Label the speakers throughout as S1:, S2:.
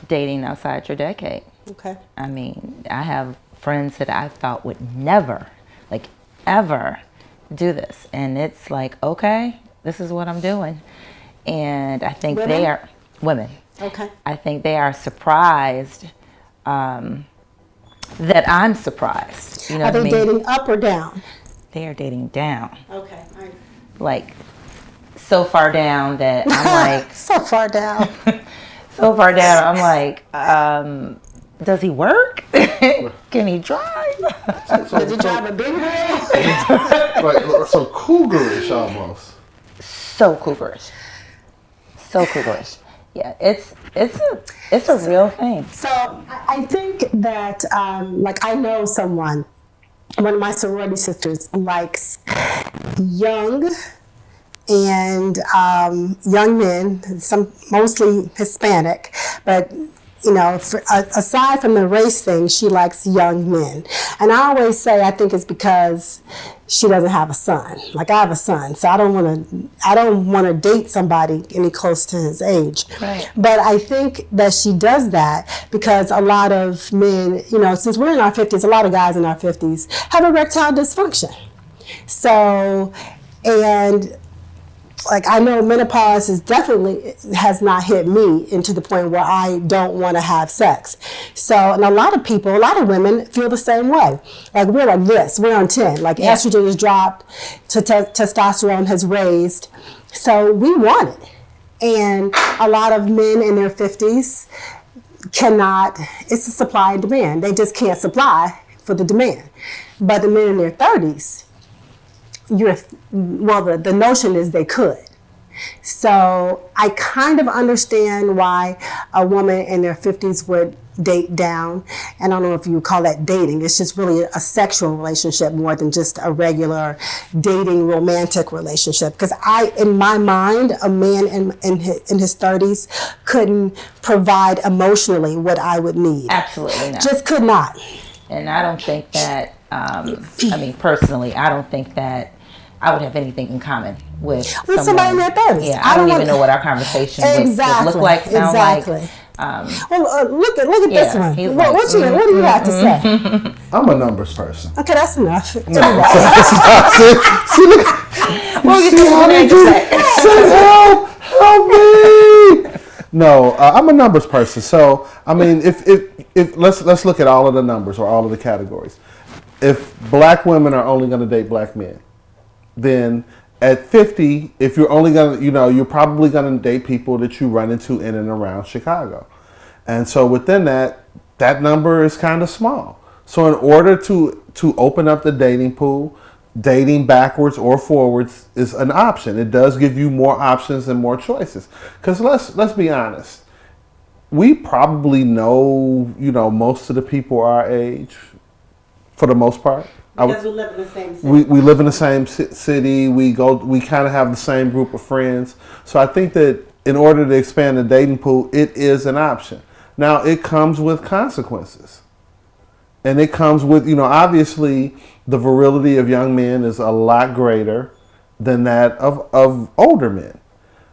S1: dating outside your decade.
S2: Okay.
S1: I mean, I have friends that I thought would never, like ever, do this. And it's like, okay, this is what I'm doing. And I think
S2: Women?
S1: they are, women.
S2: Okay.
S1: I think they are surprised that I'm surprised. You know
S2: Are
S1: what I
S2: they
S1: mean?
S2: dating up or down?
S1: They are dating down.
S2: Okay.
S1: Like, so far down that I'm like,
S2: So far down.
S1: so far down, I'm like, does he work? Can he drive?
S2: Does he drive a big rig?
S3: Like, so cougarish almost.
S1: So cougarish. So cougarish. Yeah, it's a real thing.
S2: So I think that, like, I know someone, one of my sorority sisters likes young and young men, some mostly Hispanic, but you know, aside from the race thing, she likes young men. And I always say I think it's because she doesn't have a son. Like, I have a son, so I don't want to date somebody any close to his age.
S1: Right.
S2: But I think that she does that because a lot of men, you know, since we're in our 50s, a lot of guys in our 50s have erectile dysfunction. So, and like, I know menopause has not hit me into the point where I don't want to have sex. So, and a lot of women feel the same way. Like, we're like this, we're on 10. Like, estrogen has dropped, testosterone has raised. So we want it. And a lot of men in their 50s cannot, it's a supply and demand. They just can't supply for the demand. But the men in their 30s, the notion is they could. So I kind of understand why a woman in their 50s would date down. And I don't know if you would call that dating. It's just really a sexual relationship more than just a regular dating romantic relationship. Because in my mind, a man in his 30s couldn't provide emotionally what I would need.
S1: Absolutely not.
S2: Just could not.
S1: And I don't think that, I mean, personally, I don't think that I would have anything in common with
S2: somebody in their 30s.
S1: Yeah, I don't even know what our conversation would look like, sound like.
S2: Well, look at this one. What do you have to say?
S3: I'm a numbers person.
S2: Okay, that's enough.
S1: We'll get to what you say.
S3: Help me! No, I'm a numbers person. So, I mean, if let's look at all of the numbers or all of the categories. If black women are only going to date black men, then at 50, if you're only going to, you're probably going to date people that you run into in and around Chicago. And so within that number is kind of small. So in order to open up the dating pool, dating backwards or forwards is an option. It does give you more options and more choices. Because let's be honest, we probably know, most of the people our age, for the most part.
S2: Because we live in the same city.
S3: We live in the same city. We kind of have the same group of friends. So I think that in order to expand the dating pool, it is an option. Now, it comes with consequences. And it comes with, obviously, the virility of young men is a lot greater than that of older men.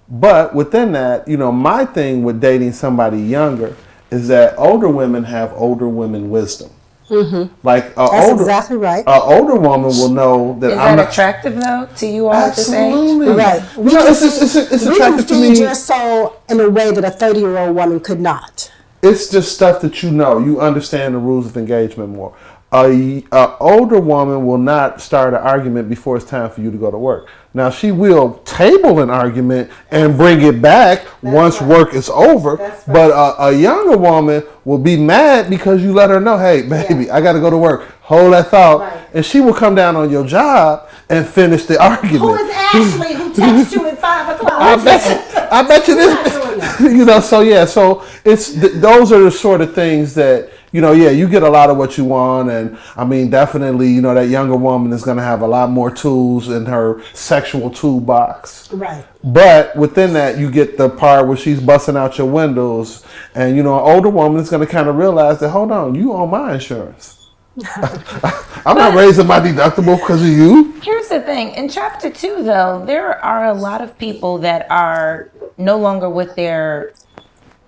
S3: But within that, my thing with dating somebody younger is that older women have older women wisdom.
S2: Mm-hmm.
S3: Like
S2: that's exactly right.
S3: An older woman will know that
S1: I'm not attractive though to you all at this age.
S2: Right.
S3: It's attractive to me.
S2: We can feed your soul in a way that a 30-year-old woman could not.
S3: It's just stuff that you understand the rules of engagement more. A older woman will not start an argument before it's time for you to go to work. Now, she will table an argument and bring it back once work is over. But a younger woman will be mad because you let her know, hey, baby, I got to go to work. Hold that thought. Right. And she will come down on your job and finish the argument.
S2: Who is Ashley who texts you at 5 o'clock?
S3: I bet you this. So it's those are the sort of things that, you get a lot of what you want. And I mean, definitely, that younger woman is going to have a lot more tools in her sexual toolbox.
S2: Right.
S3: But within that, you get the part where she's busting out your windows. And, an older woman is going to kind of realize that, hold on, you own my insurance. I'm not raising my deductible because of you.
S1: Here's the thing. In chapter 2, though, there are a lot of people that are no longer with their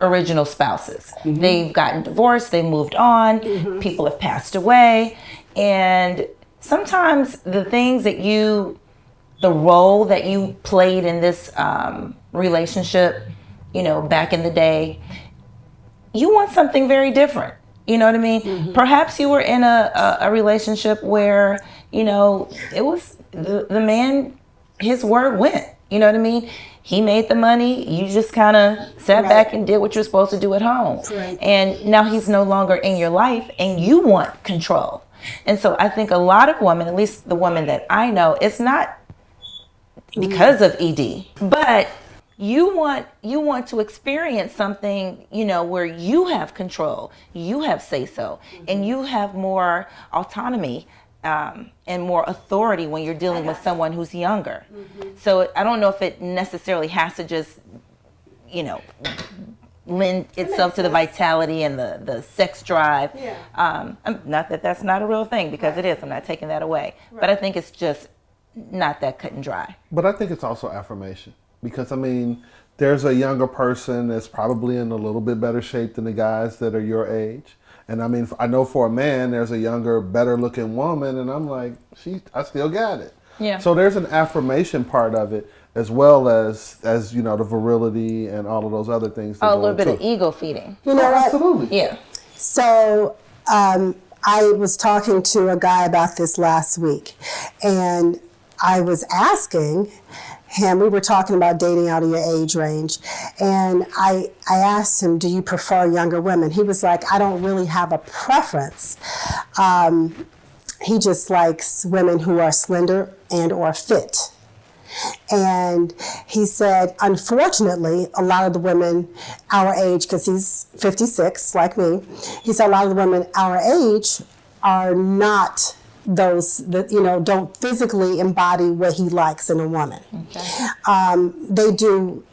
S1: original spouses. They've gotten divorced, they moved on, people have passed away, and sometimes the things that the role that you played in this relationship, back in the day, you want something very different. You know what I mean? Perhaps you were in a relationship where, it was the man, his word went. You know what I mean? He made the money. You just kind of sat back and did what you're supposed to do at home.
S2: Right.
S1: And now he's no longer in your life and you want control. And so I think a lot of women, at least the women that I know, it's not because of ED, but you want to experience something, where you have control, you have say so, and you have more autonomy and more authority when you're dealing with someone who's younger. So I don't know if it necessarily has to just, lend itself to the vitality and the sex drive. Not that that's not a real thing, because it is. I'm not taking that away. But I think it's just not that cut and dry.
S3: But I think it's also affirmation, because there's a younger person that's probably in a little bit better shape than the guys that are your age. And I know for a man, there's a younger, better looking woman, and I'm like, I still got it.
S1: Yeah.
S3: So there's an affirmation part of it, as well as the virility and all of those other things.
S1: A little bit of ego feeding.
S2: You know what?
S3: Absolutely.
S1: Yeah.
S2: So I was talking to a guy about this last week, and I was asking him, we were talking about dating out of your age range, and I asked him, do you prefer younger women? He was like, I don't really have a preference. He just likes women who are slender and or fit. And he said, unfortunately, a lot of the women our age, because he's 56 like me, he said a lot of the women our age are not those that don't physically embody what he likes in a woman. Okay. They do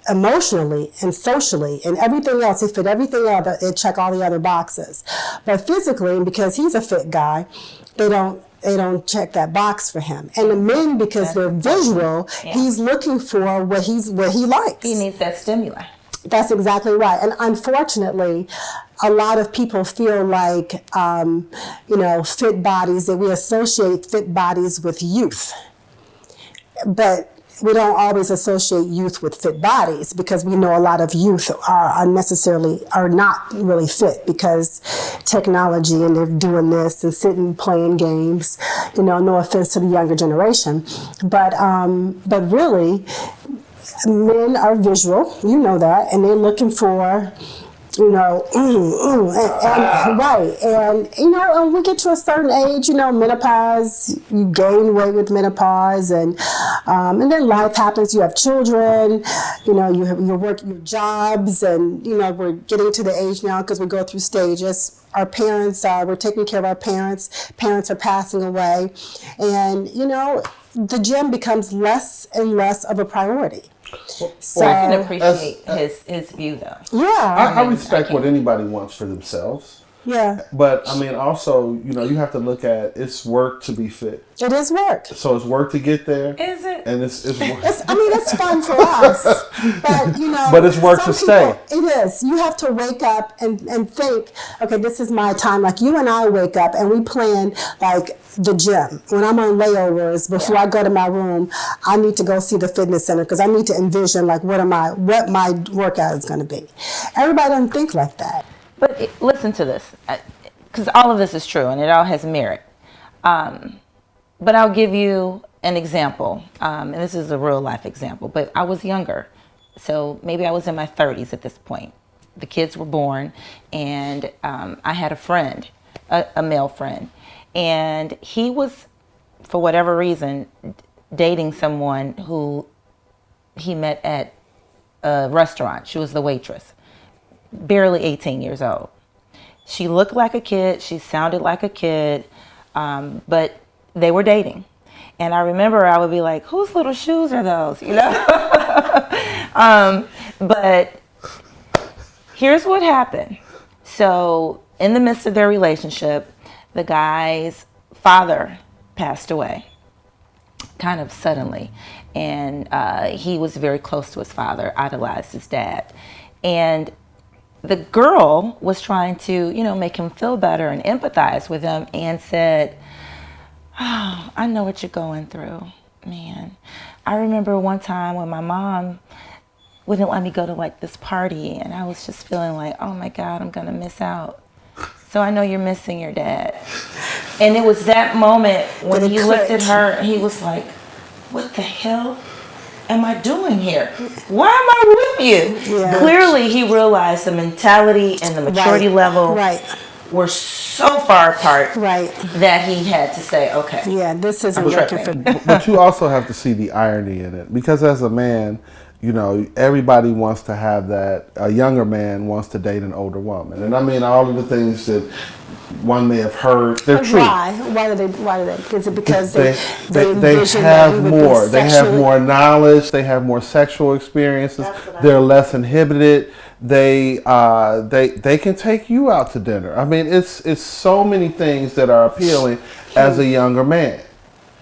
S2: emotionally and socially and everything else. They fit everything else. They check all the other boxes. But physically, and because he's a fit guy, they don't check that box for him. And the men, because they're visual, he's looking for what he likes.
S1: He needs that stimuli.
S2: That's exactly right. And unfortunately, a lot of people feel like, fit bodies, that we associate fit bodies with youth. But we don't always associate youth with fit bodies, because we know a lot of youth are not really fit because technology, and they're doing this and sitting playing games. No offense to the younger generation, but really, men are visual, that, and they're looking for, right. And, when we get to a certain age, menopause, you gain weight with menopause, and then life happens. You have children, you have your work, your jobs, and, we're getting to the age now because we go through stages. Our parents, we're taking care of our parents. Parents are passing away. And, the gym becomes less and less of a priority. So
S1: I can appreciate his view, though.
S2: Yeah.
S3: I respect what anybody wants for themselves.
S2: Yeah.
S3: But also, you have to look at, it's work to be fit.
S2: It is work.
S3: So it's work to get there.
S1: Is it?
S3: And it's work.
S2: It's fun for us. But,
S3: But it's work to stay.
S2: It is. You have to wake up and think, okay, this is my time. Like you and I wake up and we plan like the gym. When I'm on layovers, before I go to my room, I need to go see the fitness center because I need to envision like what my workout is going to be. Everybody doesn't think like that.
S1: But listen to this, because all of this is true and it all has merit. But I'll give you an example, and this is a real life example, but I was younger. So maybe I was in my 30s at this point. The kids were born, and I had a friend, a male friend, and he was, for whatever reason, dating someone who he met at a restaurant. She was the waitress. Barely 18 years old. She looked like a kid. She sounded like a kid, but they were dating. And I remember I would be like, whose little shoes are those? But here's what happened. So in the midst of their relationship, the guy's father passed away kind of suddenly. And he was very close to his father, idolized his dad. And the girl was trying to, make him feel better and empathize with him and said, "Oh, I know what you're going through, man. I remember one time when my mom wouldn't let me go to like this party and I was just feeling like, oh my God, I'm gonna miss out. So I know you're missing your dad." And it was that moment when he looked at her and he was like, what the hell am I doing here? Why am I with you?
S2: Yeah.
S1: Clearly he realized the mentality and the maturity level were so far apart that he had to say, okay.
S2: Yeah, this isn't working for me.
S3: But you also have to see the irony in it, because as a man, everybody wants to have that. A younger man wants to date an older woman, and I mean all of the things that one may have heard. They're true.
S2: Why? Why do they? Is it because they
S3: have more? They have more knowledge. They have more sexual experiences. They're less inhibited. They can take you out to dinner. I mean, it's so many things that are appealing as a younger man.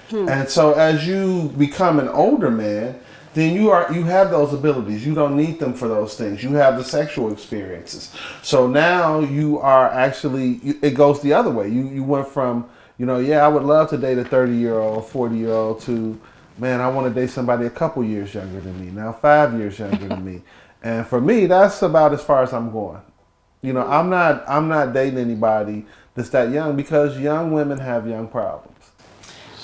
S3: And so as you become an older man, then you have those abilities. You don't need them for those things. You have the sexual experiences. So now you are actually, it goes the other way. You went from, I would love to date a 30-year-old, 40-year-old to, man, I want to date somebody a couple years younger than me, now 5 years younger than me. And for me, that's about as far as I'm going. I'm not dating anybody that's that young, because young women have young problems.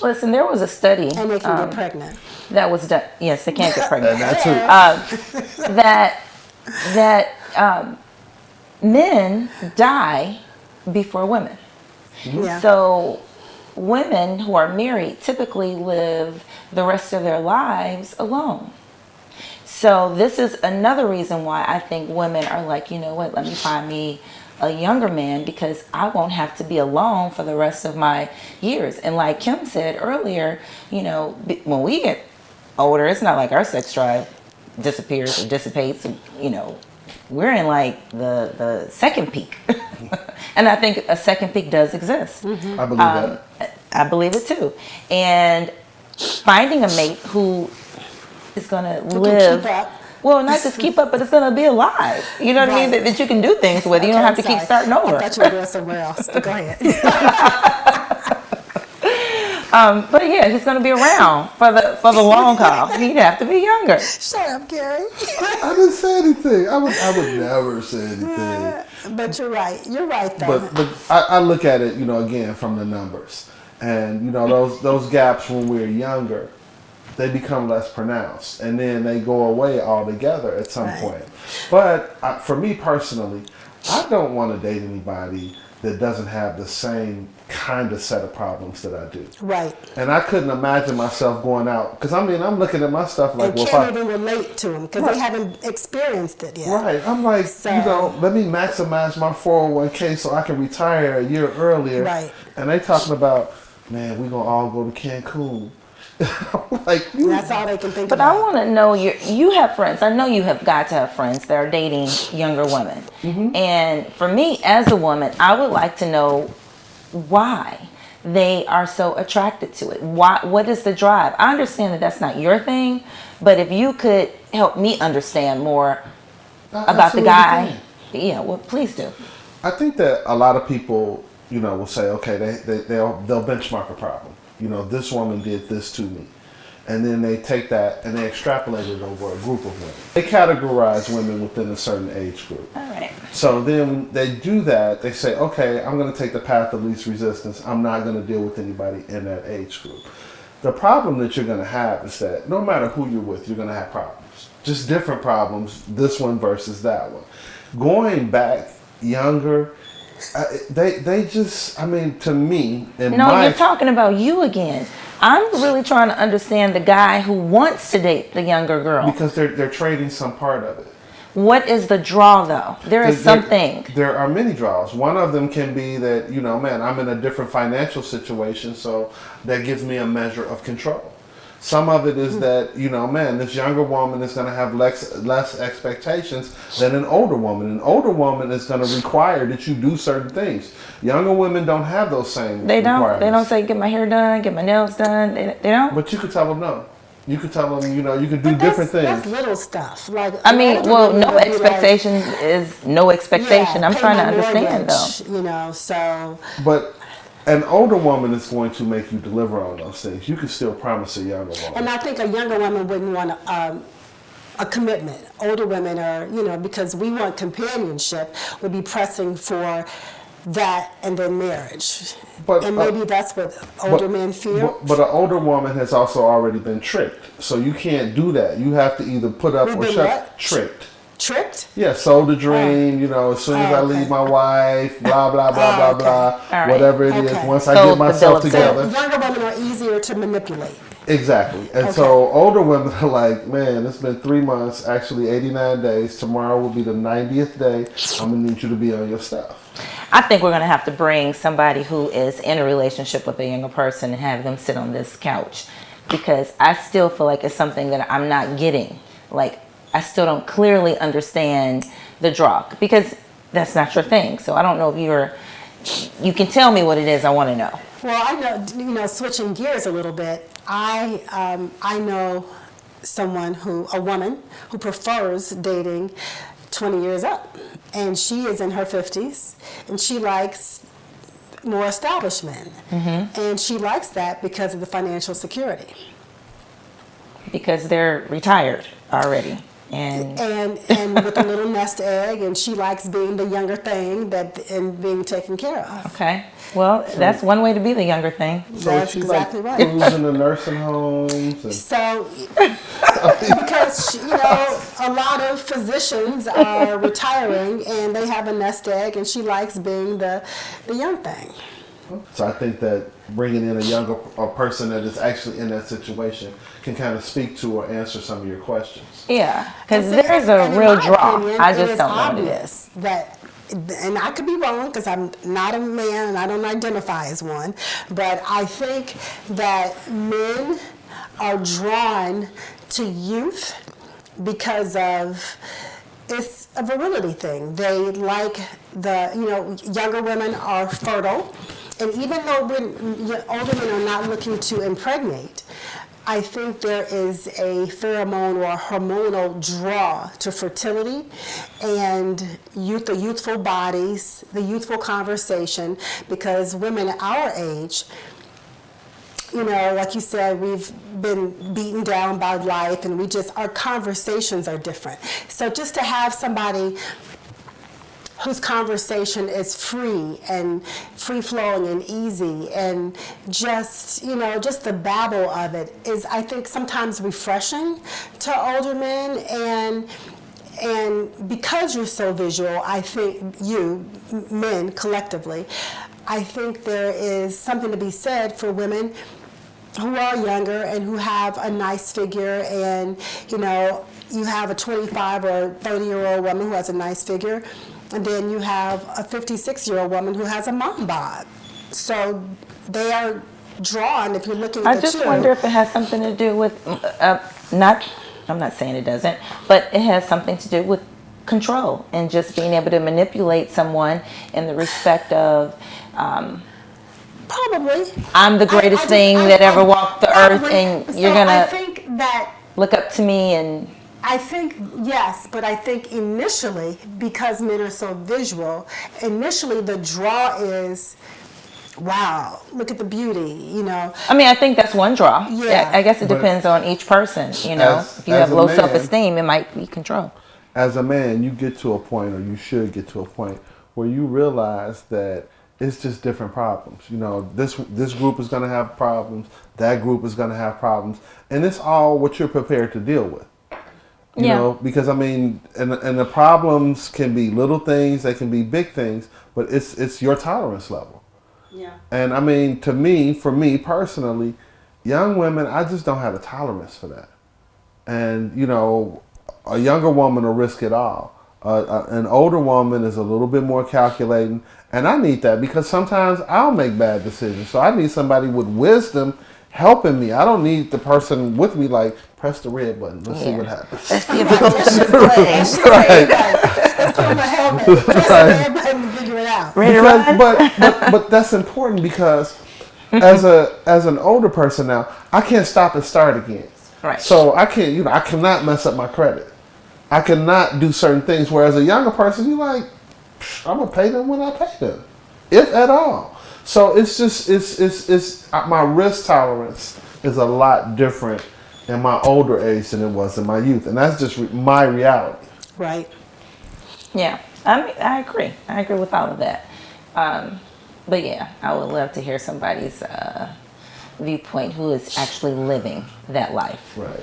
S1: Listen, there was a study.
S2: And they can get pregnant.
S1: That was done. Yes, they can't get pregnant.
S3: And
S1: that men die before women.
S2: Yeah.
S1: So women who are married typically live the rest of their lives alone. So this is another reason why I think women are like, you know what, let me find me a younger man, because I won't have to be alone for the rest of my years. And like Kim said earlier, when we get older, it's not like our sex drive disappears or dissipates. We're in like the second peak. And I think a second peak does exist.
S2: Mm-hmm.
S3: I believe that.
S1: I believe it too. And finding a mate who is going to live, well, not just keep up, but it's going to be alive. You know what I mean? That you can do things with. You don't have to keep starting over.
S2: I thought you were going somewhere else, but go ahead.
S1: But yeah, he's going to be around for the long haul. He'd have to be younger.
S2: Shut up, Gary.
S3: I didn't say anything. I would never say anything.
S2: But you're right. You're right, though.
S3: But I look at it, again, from the numbers. And, those gaps when we're younger, they become less pronounced, and then they go away altogether at some point. But for me personally, I don't want to date anybody that doesn't have the same kind of set of problems that I do.
S2: Right.
S3: And I couldn't imagine myself going out, because I'm looking at my stuff like,
S2: well, can't even relate to them because they haven't experienced it yet.
S3: Right. I'm like, let me maximize my 401k so I can retire a year earlier.
S2: Right.
S3: And they talking about, man, we're gonna all go to Cancun. Like,
S2: that's all they can think
S1: but
S2: about.
S1: I want to know, you have friends. I know you have got to have friends that are dating younger women. Mm-hmm. And for me, as a woman, I would like to know why they are so attracted to it. What is the drive? I understand that that's not your thing, but if you could help me understand more about the guy, well, please do.
S3: I think that a lot of people, will say, okay, they'll benchmark a problem. This woman did this to me. And then they take that and they extrapolate it over a group of women. They categorize women within a certain age group.
S1: All right.
S3: So then when they do that, they say, okay, I'm going to take the path of least resistance. I'm not going to deal with anybody in that age group. The problem that you're going to have is that no matter who you're with, you're going to have problems. Just different problems, this one versus that one. Going back younger, they just, to me,
S1: you're talking about you again. I'm really trying to understand the guy who wants to date the younger girl.
S3: Because they're trading some part of it.
S1: What is the draw, though? There is something.
S3: There are many draws. One of them can be that, I'm in a different financial situation, so that gives me a measure of control. Some of it is that, this younger woman is going to have less expectations than an older woman. An older woman is going to require that you do certain things. Younger women don't have those same requirements.
S1: They don't say, get my hair done, get my nails done. They don't?
S3: But you could tell them no. You can tell them, you know, you can do different things.
S2: That's little stuff. Like
S1: I mean,
S2: older
S1: well,
S2: women
S1: no
S2: would be like,
S1: expectations is no expectation.
S2: yeah,
S1: I'm
S2: pay
S1: trying to
S2: my
S1: understand
S2: mortgage,
S1: though.
S2: you know, so.
S3: But an older woman is going to make you deliver on those things. You can still promise a younger woman.
S2: And I think a younger woman wouldn't want a commitment. Older women are, you know, because we want companionship, would be pressing for that and then marriage.
S3: But,
S2: and maybe that's what older men fear.
S3: But an older woman has also already been tricked. So you can't do that. You have to either put up
S2: We've
S3: or
S2: been
S3: shut.
S2: what?
S3: Tricked.
S2: Tricked?
S3: Yeah, sold the dream, you know, as soon as I
S2: okay.
S3: leave my wife, blah, blah, blah, blah,
S2: okay.
S3: blah,
S1: All right.
S3: whatever it is,
S2: Okay.
S3: once I
S1: Sold
S3: get
S1: the
S3: myself
S1: bill of sale.
S3: together.
S2: Younger women are easier to manipulate.
S3: Exactly. And
S2: Okay.
S3: so older women are like, man, it's been 3 months, actually 89 days. Tomorrow will be the 90th day. I'm going to need you to be on your stuff.
S1: I think we're going to have to bring somebody who is in a relationship with a younger person and have them sit on this couch, because I still feel like it's something that I'm not getting. Like, I still don't clearly understand the draw, because that's not your thing. So I don't know if you can tell me what it is. I want to know.
S2: Well, I know, you know, switching gears a little bit, I know a woman who prefers dating 20 years up. And she is in her 50s, and she likes more established men. Mm-hmm. And she likes that because of the financial security.
S1: Because they're retired already. And
S2: with a little nest egg, and she likes being the younger thing and being taken care of.
S1: okay. Well, that's one way to be the younger thing.
S3: So
S2: That's
S3: she's
S2: exactly
S3: like
S2: right.
S3: cruising the nursing homes. And
S2: So, because, you know, a lot of physicians are retiring and they have a nest egg, and she likes being the young thing.
S3: so I think that bringing in a person that is actually in that situation can kind of speak to or answer some of your questions.
S1: Yeah, because
S2: And
S1: there's
S2: in
S1: a real
S2: my
S1: draw.
S2: opinion,
S1: I
S2: it
S1: just
S2: is
S1: don't know what it is.
S2: obvious that, and I could be wrong because I'm not a man and I don't identify as one, but I think that men are drawn to youth because of it's a virility thing. They like younger women are fertile, and even though older men are not looking to impregnate, I think there is a pheromone or a hormonal draw to fertility and the youthful bodies, the youthful conversation, because women our age, you know, like you said, we've been beaten down by life, and our conversations are different. So just to have somebody whose conversation is free and free-flowing and easy, and just the babble of it is, I think, sometimes refreshing to older men. And because you're so visual, I think men collectively, I think there is something to be said for women who are younger and who have a nice figure, and you have a 25 or 30-year-old woman who has a nice figure, and then you have a 56-year-old woman who has a mom bod. So they are drawn, if you're looking at
S1: I just wonder if it has something to do with, I'm not saying it doesn't, but it has something to do with control and just being able to manipulate someone in the respect of,
S2: probably.
S1: I'm the greatest thing that ever walked the earth, and you're going
S2: I
S1: to
S2: think that
S1: look up to me. And
S2: I think, yes, but I think initially, because men are so visual, initially the draw is, wow, look at the beauty,
S1: I mean, I think that's one draw.
S2: Yeah.
S1: I guess it depends on each person, if you have low self-esteem, it might be control.
S3: As a man, you get to a point, or you should get to a point, where you realize that it's just different problems. This group is going to have problems, that group is going to have problems, and it's all what you're prepared to deal with. You know, because I mean, and the problems can be little things, they can be big things, but it's your tolerance level.
S2: Yeah.
S3: And I mean, for me personally, young women, I just don't have a tolerance for that. And a younger woman will risk it all. An older woman is a little bit more calculating, and I need that because sometimes I'll make bad decisions. So I need somebody with wisdom helping me. I don't need the person with me like, press the red button. Let's see what happens.
S1: Let's see if it goes to the play.
S3: Right.
S2: Let's put on my helmet, press the red button and figure it out.
S3: But that's important because as an older person now, I can't stop and start again.
S1: Right.
S3: So I can't, I cannot mess up my credit. I cannot do certain things. Whereas a younger person, you like, I'm gonna pay them when I pay them, if at all. So it's just it's my risk tolerance is a lot different in my older age than it was in my youth, and that's just my reality.
S2: Right.
S1: Yeah, I mean, I agree. I agree with all of that. But yeah, I would love to hear somebody's viewpoint who is actually living that life.
S3: Right.